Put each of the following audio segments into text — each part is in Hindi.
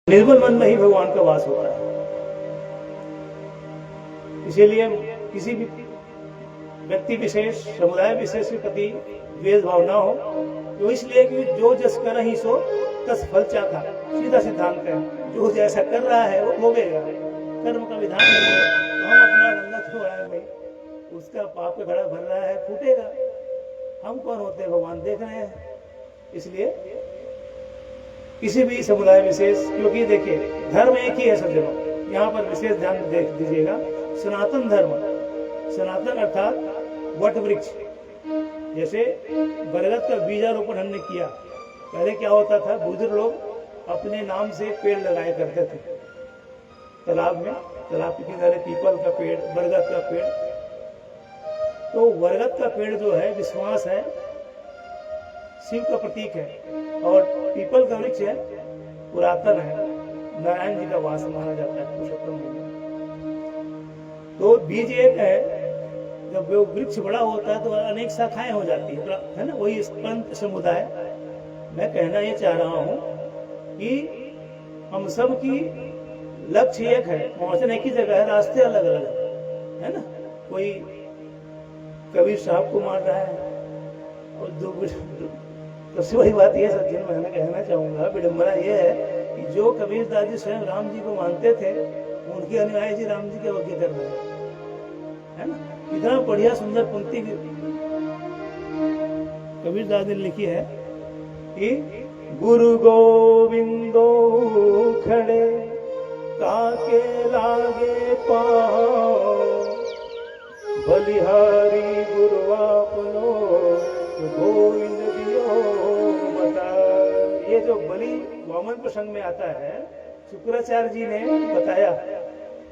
निर्मल मन में ही भगवान का वास होता है। इसीलिए किसी भी व्यक्ति विशेष, समुदाय विशेष के प्रति द्वेष भाव ना हो, तो इसलिए कि जो जस कर ही सो तस फल चाखा, सीधा सिद्धांत है। जो जैसा कर रहा है वो भोगेगा, कर्म का विधान नहीं है। तो हम अपना रंगा क्यों रहा है भाई, उसका पाप का घड़ा भर रहा है, फूटेगा। हम कौन होते हैं, भगवान देख रहे हैं। इसलिए किसी भी समुदाय विशेष, क्योंकि देखिए धर्म एक ही है सज्जनों, यहाँ पर विशेष ध्यान देख दीजिएगा। सनातन धर्म, सनातन अर्थात वट वृक्ष। जैसे बरगद का बीजारोपण हमने किया, पहले क्या होता था, बुजुर्ग लोग अपने नाम से पेड़ लगाया करते थे तालाब में, तालाब के किनारे पीपल का पेड़, बरगद का पेड़। तो बरगद का पेड़ जो है विश्वास है, शिव का प्रतीक है, और पीपल का वृक्ष है, पुरातन है, नारायण जी का वास माना जाता है पुरुषोत्तम में। तो बीज एक है, जब वो वृक्ष बड़ा होता है तो अनेक शाखाएं हो जाती है ना, वही पंथ समुदाय। मैं कहना ये चाह रहा हूं कि हम सब की लक्ष्य एक है, पहुंचने की जगह है, रास्ते अलग अलग है ना। कोई कबीर साहब को मान रहा है, और दो सबसे बड़ी बात यह सज्जन मैं कहना चाहूंगा, विडंबना यह है कि जो कबीरदास जी स्वयं राम जी को मानते थे, उनके अनुयायी जी राम जी के वकील कर रहे हैं, है ना। इतना बढ़िया सुंदर पंक्ति कबीरदास ने लिखी है कि गुरु गोविंदो खड़े ताके लागे पाओ, बलिहारी गुरु आपनो गोविंद दियो बता। ये जो बलि वामन प्रसंग में आता है, शुक्राचार्य जी ने बताया।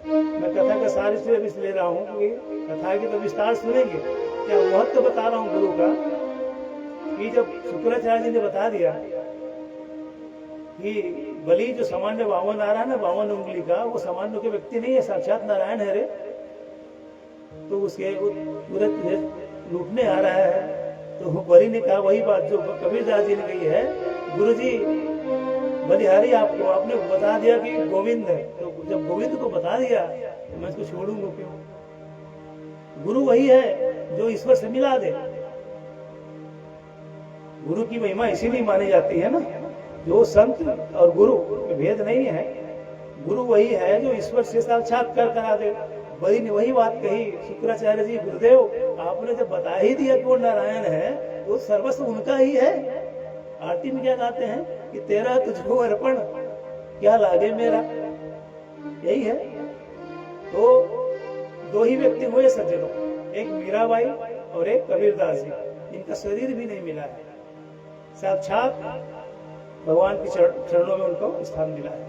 मैं कथा का सार इसलिए ले रहा हूँ कि कथा की तो विस्तार सुनेंगे, क्या महत्व बता रहा हूँ गुरु का। कि जब शुक्राचार्य जी ने बता दिया कि बलि जो सामान्य वामन आ रहा है ना, वामन उंगली का, वो सामान्य के व्यक्ति नहीं है, साक्षात नारायण है रे। तो उसके पूरे लूटने आ रहा है। तो बलि ने कहा वही बात जो कबीरदास जी ने कही है, गुरु जी बलिहारी आपको आपने बता दिया कि गोविंद है, तो जब गोविंद को बता दिया तो मैं इसको छोड़ूंगा क्यों। गुरु वही है जो ईश्वर से मिला दे। गुरु की महिमा इसीलिए मानी जाती है ना, जो संत और गुरु में भेद नहीं है। गुरु वही है जो ईश्वर से साक्षात्कार करा दे। बलि ने वही बात कही, शुक्राचार्य जी गुरुदेव आपने जब बता ही दिया कि वो नारायण है, तो सर्वस्व उनका ही है। आरती में क्या गाते हैं कि तेरा तुझको अर्पण क्या लागे मेरा, यही है। तो दो ही व्यक्ति हुए सज्जनों, एक मीराबाई और एक कबीरदास जी, जिनका शरीर भी नहीं मिला है, साक्षात भगवान के चरणों में उनको स्थान मिला है।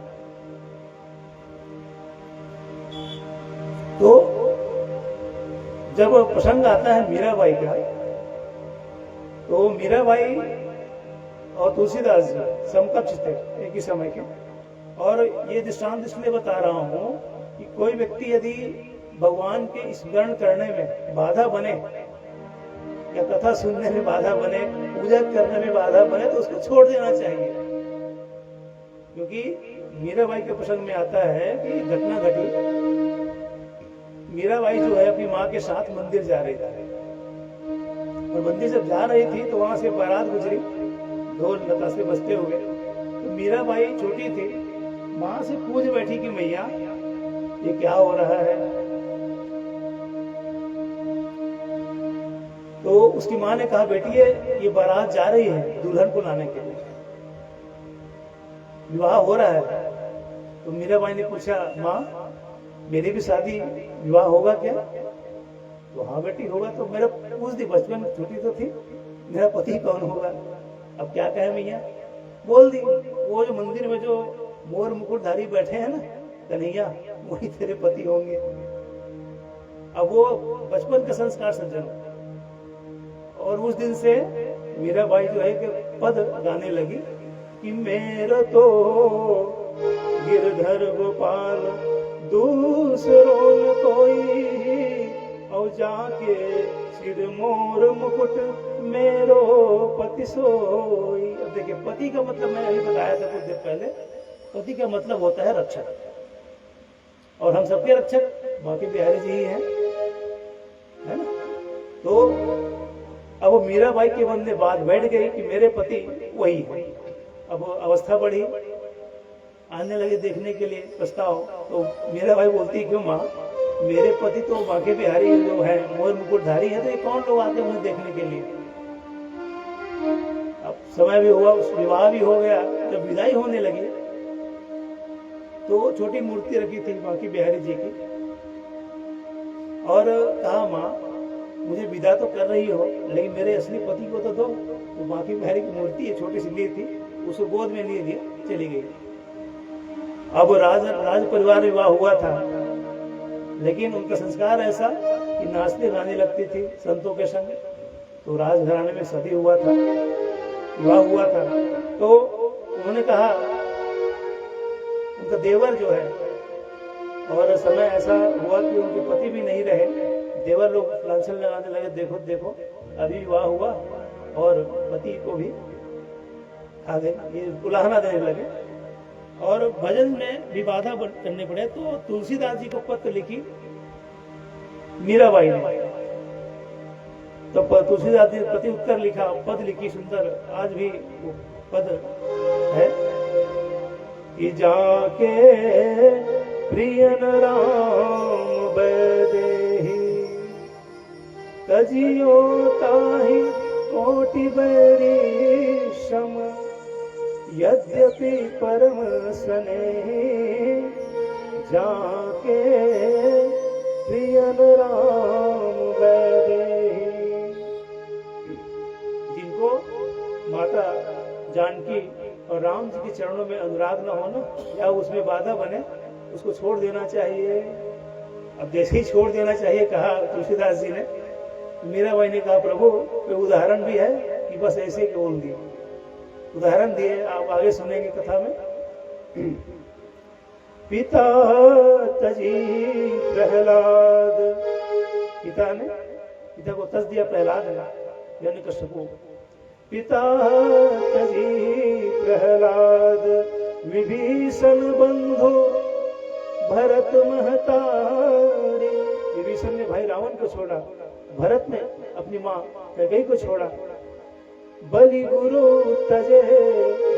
तो जब प्रसंग आता है मीराबाई का, तो मीराबाई और तुलसीदास जी समकक्ष थे एक ही समय के। और ये दृष्टांत इसलिए बता रहा हूं कि कोई व्यक्ति यदि भगवान के स्मरण करने में बाधा बने, या कथा सुनने में बाधा बने, पूजा करने में बाधा बने, तो उसको छोड़ देना चाहिए। क्योंकि मीराबाई के प्रसंग में आता है कि घटना घटी, मीराबाई जो है अपनी माँ के साथ मंदिर जा रही थी, और मंदिर जब जा रही थी तो वहां से बारात गुजरी, ढोल लता से बजते हुए। तो मीराबाई छोटी थी, माँ से पूछ बैठी कि मैया ये क्या हो रहा है। तो उसकी माँ ने कहा बेटी ये बारात जा रही है दुल्हन को लाने के लिए, विवाह हो रहा है। तो मीराबाई ने पूछा माँ मेरी भी शादी विवाह होगा क्या। तो हाँ बेटी होगा। तो मेरा पूछ दी, बचपन छोटी तो थी, मेरा पति कौन होगा। अब क्या कहे मैया, बोल दी वो जो मंदिर में जो मोर मुकुटधारी बैठे हैं ना कन्हैया, वही तेरे पति होंगे। अब वो बचपन का संस्कार सज्जन। और उस दिन से मीराबाई जो है कि पद गाने लगी कि मेरा तो गिरधर गोपाल दूसरों न कोई, और जाके सिर मोर मुकुट मेरो पति सोई। अब देखिए पति का मतलब मैंने अभी बताया था कुछ देर पहले, पति का मतलब होता है रक्षक, और हम सबके रक्षक बाकी बिहारी जी ही हैं, है ना। तो अब वो मीराबाई के मन में बात बैठ गई कि मेरे पति वही है। अब अवस्था बढ़ी, आने लगे देखने के लिए प्रस्ताव। तो मीराबाई बोलती क्यों माँ, मेरे पति तो बांके बिहारी जो है मोर मुकुटधारी है, तो ये कौन लोग आते हैं मुझे देखने के लिए। अब समय भी हुआ, उस विवाह भी हो गया। जब विदाई होने लगी तो छोटी मूर्ति रखी थी बांके बिहारी जी की, और कहा माँ मुझे विदा तो कर रही हो, लेकिन मेरे असली पति को तो दो। तो बांके बिहारी की मूर्ति है, छोटी सी ली थी, उसको गोद में लिए चली गई। अब राज परिवार में विवाह हुआ था, लेकिन उनका संस्कार ऐसा कि नाचने गाने लगती थी संतों के संग। तो राजघराने में सती हुआ था, विवाह हुआ था। तो उन्होंने कहा, उनका देवर जो है, और समय ऐसा हुआ कि उनके पति भी नहीं रहे, देवर लोग लांछन लगाने लगे, देखो देखो अभी विवाह हुआ और पति को भी खा गए, ये उलाहना देने लगे। और भजन में भी बाधा करने पड़े। तो तुलसीदास जी को पत्र लिखी मीराबाई ने, तो तुलसीदास जी ने प्रति उत्तर लिखा, पद लिखी सुंदर, आज भी वो पद है कि जाके प्रियन राम बैदेही तजियो ताहि कोटि बैरी शम, यद्यपि परम स्नेही जाके प्रियन राम बैदेही। जिनको माता जानकी और राम जी के चरणों में अनुराग न होना या उसमें बाधा बने, उसको छोड़ देना चाहिए। अब जैसे ही छोड़ देना चाहिए कहा तुलसीदास जी ने, मीराबाई ने कहा प्रभु कोई उदाहरण भी है कि बस ऐसे ही बोल दिए। उदाहरण दिए, आप आगे सुनेंगे कथा में। पिता तजी प्रहलाद, पिता को तज दिया प्रहलाद ने, यानी कश्यप को। पिता तजी प्रहलाद विभीषण बंधु भरत महतारी। विभीषण ने भाई रावण को छोड़ा, भरत ने अपनी माँ कैकेयी को छोड़ा। बलि गुरु तजे,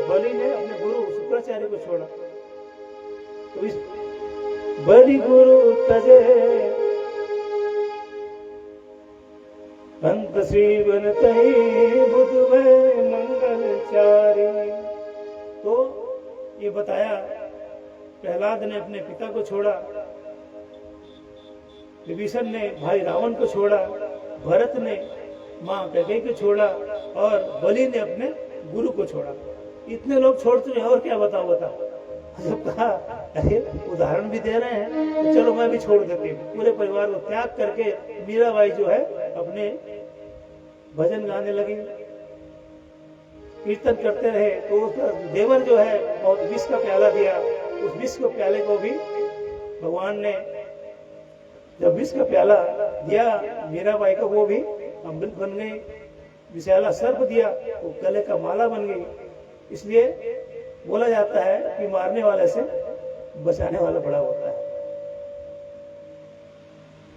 बलि ने अपने गुरु शुक्राचार्य को छोड़ा। तो इस बलि गुरु तजे अंत श्री बन तही बुध में मंगलचारी। तो ये बताया प्रहलाद ने अपने पिता को छोड़ा, विभीषण ने भाई रावण को छोड़ा, भरत ने माँ कैकेयी को छोड़ा, और बलि ने अपने गुरु को छोड़ा। इतने लोग छोड़ चुके, और क्या बताओ। जब कहा अरे उदाहरण भी दे रहे हैं तो चलो मैं भी छोड़ देती हूँ। पूरे परिवार को त्याग करके मीराबाई जो है अपने भजन गाने लगी, कीर्तन करते रहे। तो देवर जो है और विष का प्याला दिया, उस विष के प्याले को भी भगवान ने, जब विष का प्याला दिया मीराबाई को, वो भी अमृत बन गई। विशाला सर्प दिया, वो गले का माला बन गई। इसलिए बोला जाता है कि मारने वाले से बचाने वाला बड़ा होता है।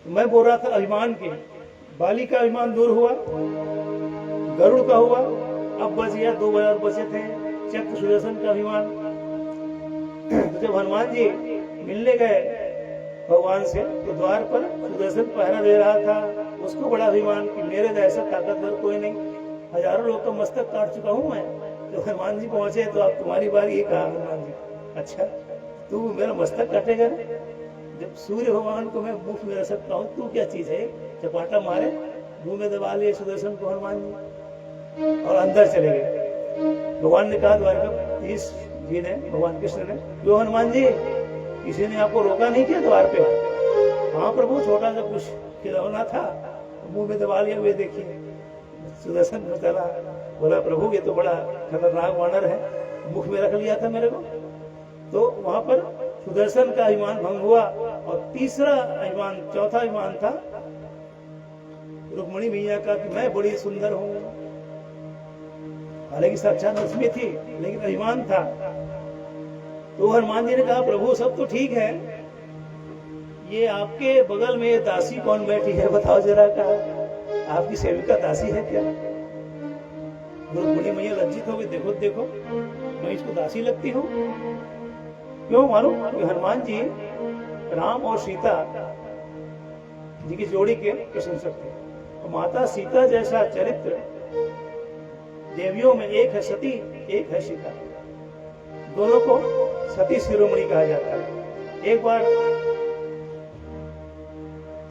तो मैं बोल रहा था अभिमान की, बाली का अभिमान दूर हुआ, गरुड़ का हुआ, अब बच गया 2 और बचे थे, चक्र सुदर्शन का अभिमान। तो जब हनुमान जी मिलने गए भगवान से, तो द्वार पर सुदर्शन पहरा दे रहा था। उसको बड़ा अभिमान कि मेरे जैसा ताकतवर कोई नहीं, हजारों लोग का मस्तक काट चुका हूं मैं। तो हनुमान जी पहुंचे तो अब तुम्हारी बारी। ये कहा हनुमान जी, अच्छा तू मेरा मस्तक काटेगा? जब सूर्य भगवान को मैं मुख में रख सकता हूँ, तू क्या चीज है? चपाटा मारे, मुंह में दबा लिए सुदर्शन को हनुमान जी, और अंदर चले गए। भगवान ने कहा द्वारकाधीश जी ने, भगवान कृष्ण ने, जो हनुमान जी किसी ने आपको रोका नहीं किया द्वार पे? हाँ प्रभु, छोटा सा कुछ खिलौना था, मुंह में दबा लिया, वे देखिए। सुदर्शन को चला, बोला प्रभु ये तो बड़ा खतरनाक वानर है, मुख में रख लिया था मेरे को। तो वहां पर सुदर्शन का अभिमान भंग हुआ। और तीसरा अभिमान, चौथा अभिमान था रुक्मिणी मैया का कि मैं बड़ी सुंदर हूं। हालांकि साक्षात लक्ष्मी थी, लेकिन अभिमान था। तो हनुमान जी ने कहा प्रभु सब तो ठीक है, ये आपके बगल में दासी कौन बैठी है बताओ जरा, कहा आपकी सेविका दासी है क्या? बूढ़ी मैया लज्जित हो गई, देखो देखो मैं इसको दासी लगती हूँ। क्यों मालूम? हनुमान जी राम और सीता जी की जोड़ी के प्रशंसक थे। तो माता सीता जैसा चरित्र देवियों में एक है सती, एक है सीता। दोनों को सती शिरोमणि कहा जाता है। एक बार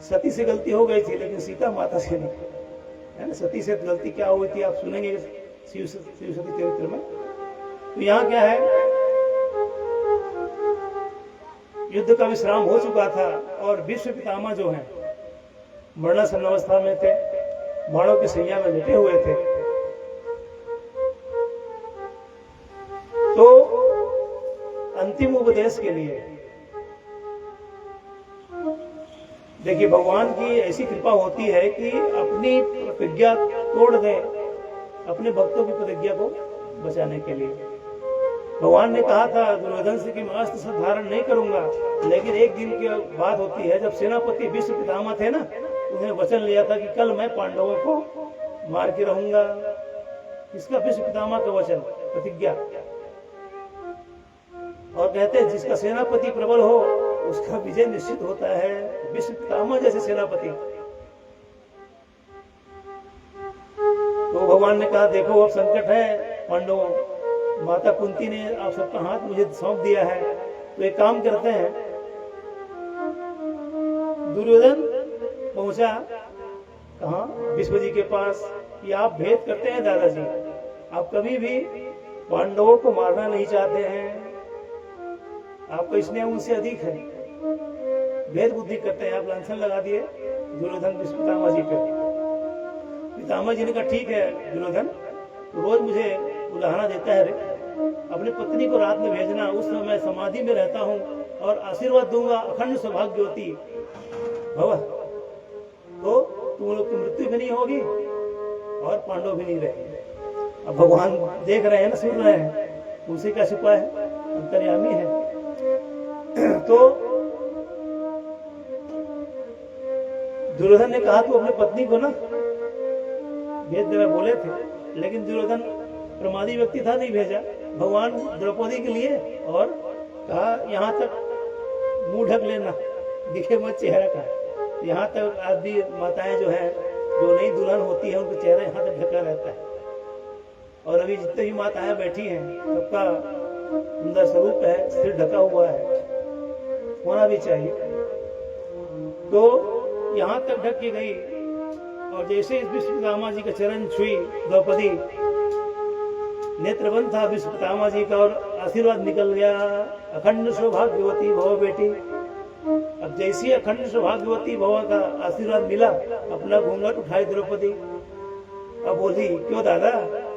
सती से गलती हो गई थी, लेकिन सीता माता से नहीं, है ना। सती से गलती क्या हुई थी आप सुनेंगे शिव सती चरित्र में। तो यहाँ क्या है, युद्ध का विश्राम हो चुका था और भीष्म पितामह जो हैं मरणासन अवस्था में थे, बाणों की सैया में लेटे हुए थे। तो अंतिम उपदेश के लिए देखिए भगवान की ऐसी कृपा होती है कि अपनी प्रतिज्ञा तोड़ दें अपने भक्तों की प्रतिज्ञा को बचाने के लिए। भगवान ने कहा था दुर्योधन से कि मैं अस्त्र शस्त्र धारण नहीं करूंगा, लेकिन एक दिन की बात होती है जब सेनापति भीष्म पितामह थे ना, उन्होंने वचन लिया था कि कल मैं पांडवों को मार के रहूंगा। इसका भीष्म पितामह का वचन, प्रतिज्ञा। और कहते हैं जिसका सेनापति प्रबल हो उसका विजय निश्चित होता है। भीष्म पितामह जैसे सेनापति। तो भगवान ने कहा देखो अब संकट है पांडवों, माता कुंती ने आप सबका हाथ मुझे सौंप दिया है, तो एक काम करते हैं। दुर्योधन पहुंचा कहां? विष्णु जी के पास कि आप भेद करते हैं दादाजी, आप कभी भी पांडवों को मारना नहीं चाहते हैं, आपका स्नेह उनसे अधिक है, भेद बुद्धि करते हैं। आप लांछन लगा दिए दुर्योधन भीष्म पितामह जी पे। पितामह जी ने कहा ठीक है दुर्योधन, रोज मुझे उलाहना देता है रे, अपनी पत्नी को रात में भेजना, उस समय मैं समाधि में रहता हूँ और आशीर्वाद दूंगा अखंड सौभाग्यवती भव, तो तुम लोग की मृत्यु भी नहीं होगी और पांडव भी नहीं रहेंगे। अब भगवान देख रहे हैं ना, सुन रहे हैं, उनसे क्या छिपा है, अंतर्यामी है। तो दुर्योधन ने कहा तू अपनी पत्नी को ना भेज देना बोले थे, लेकिन दुर्योधन प्रमादी व्यक्ति था, नहीं भेजा। भगवान द्रौपदी के लिए और कहा यहाँ तक मुंह ढक लेना, दिखे मत चेहरा का। यहाँ तक आदि माताएं जो है, जो नई दुल्हन होती है, उनका चेहरा यहाँ तक ढका रहता है। और अभी जितने भी माताएं बैठी हैं सबका सुंदर स्वरूप है, सिर ढका हुआ है, होना भी चाहिए। तो यहाँ तक ढक के गई और जैसे इस भीष्म पितामह जी का चरण छुई द्रौपदी, नेत्र बंद था भीष्म पितामह जी का और आशीर्वाद निकल गया, अखंड सौभाग्यवती भव बेटी। अब जैसी अखंड सौभाग्यवती भव का आशीर्वाद मिला, अपना घूंघट उठाई द्रौपदी। अब बोली क्यों दादा,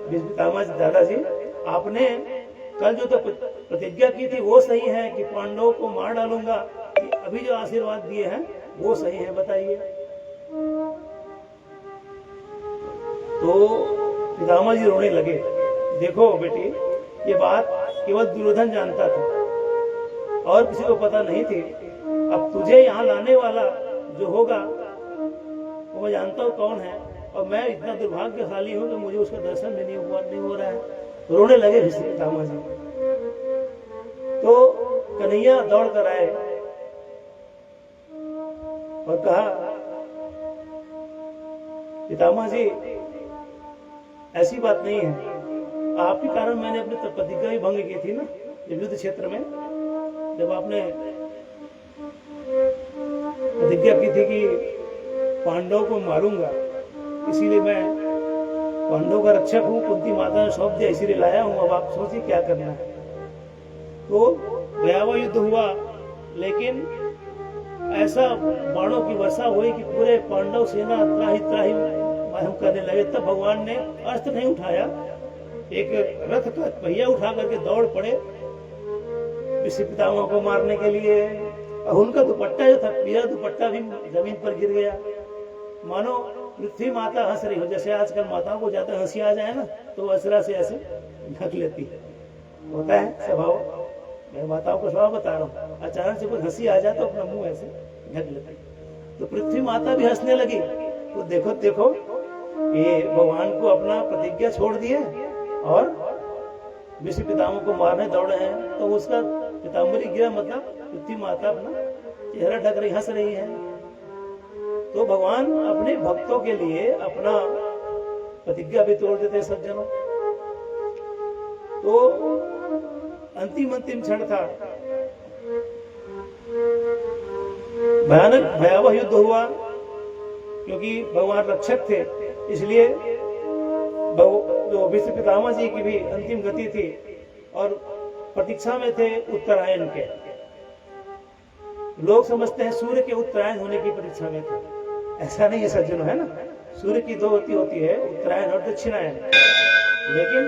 भीष्म पितामह जी दादाजी आपने कल जो तो प्रतिज्ञा की थी वो सही है कि पांडवों को मार डालूंगा, अभी जो आशीर्वाद दिए हैं वो सही है, बताइए। तो पितामह जी रोने लगे। देखो बेटी, ये बात केवल दुर्योधन जानता था और किसी को पता नहीं थी। अब तुझे यहाँ लाने वाला जो होगा वो मैं जानता हूँ कौन है, और मैं इतना दुर्भाग्यशाली हूँ कि मुझे उसका दर्शन भी नहीं हो रहा है। रोने लगे भीष्म पितामह जी। तो कन्हैया दौड़ कर आए और कहा पितामह जी ऐसी बात नहीं है, आपके कारण मैंने अपनी प्रतिज्ञा भी भंग की थी ना युद्ध क्षेत्र में, जब आपने प्रतिज्ञा की थी कि पांडवों को मारूंगा, इसीलिए मैं पांडवों का रक्षक हूँ, कुंती माता ने सौंप दिया इसीलिए लाया हूँ। अब आप सोचिए क्या करना है। तो भयावह युद्ध हुआ, लेकिन ऐसा बाणों की वर्षा हुई कि पूरे पांडव सेना त्राही त्राही मालूम करने लगे। तब भगवान ने अस्त्र नहीं उठाया, एक रथ का पहिया उठा करके दौड़ पड़े भीष्म पितामह को मारने के लिए। और उनका दुपट्टा जो था, पीला दुपट्टा भी जमीन पर गिर गया, मानो पृथ्वी माता हंस रही हो। जैसे आजकल माताओं को ज्यादा हंसी आ जाए ना तो असरा से ऐसे ढक लेती है, होता है स्वभाव, मैं माताओं को स्वभाव बता रहा हूँ, अचानक से कोई हंसी आ जाए तो अपना मुंह ऐसे ढक लेते। तो पृथ्वी माता भी हंसने लगी। तो देखो देखो ये भगवान को अपना प्रतिज्ञा छोड़ दिए और विश्व पितामह को मारने दौड़े हैं। तो उसका पिताम्बरी गिरा, मतलब पृथ्वी माता अपना चेहरा ढक रही, हंस रही है। तो भगवान अपने भक्तों के लिए अपना प्रतिज्ञा भी तोड़ देते हैं सज्जनों। तो अंतिम क्षण था, भयानक भयावह युद्ध हुआ, क्योंकि भगवान रक्षक थे, इसलिए जो विश्व पितामह जी की भी अंतिम गति थी और प्रतीक्षा में थे उत्तरायण के। लोग समझते हैं सूर्य के उत्तरायण होने की प्रतीक्षा में थे, ऐसा नहीं है सज्जनों, है ना। सूर्य की दो गति होती है, उत्तरायण और दक्षिणायन। लेकिन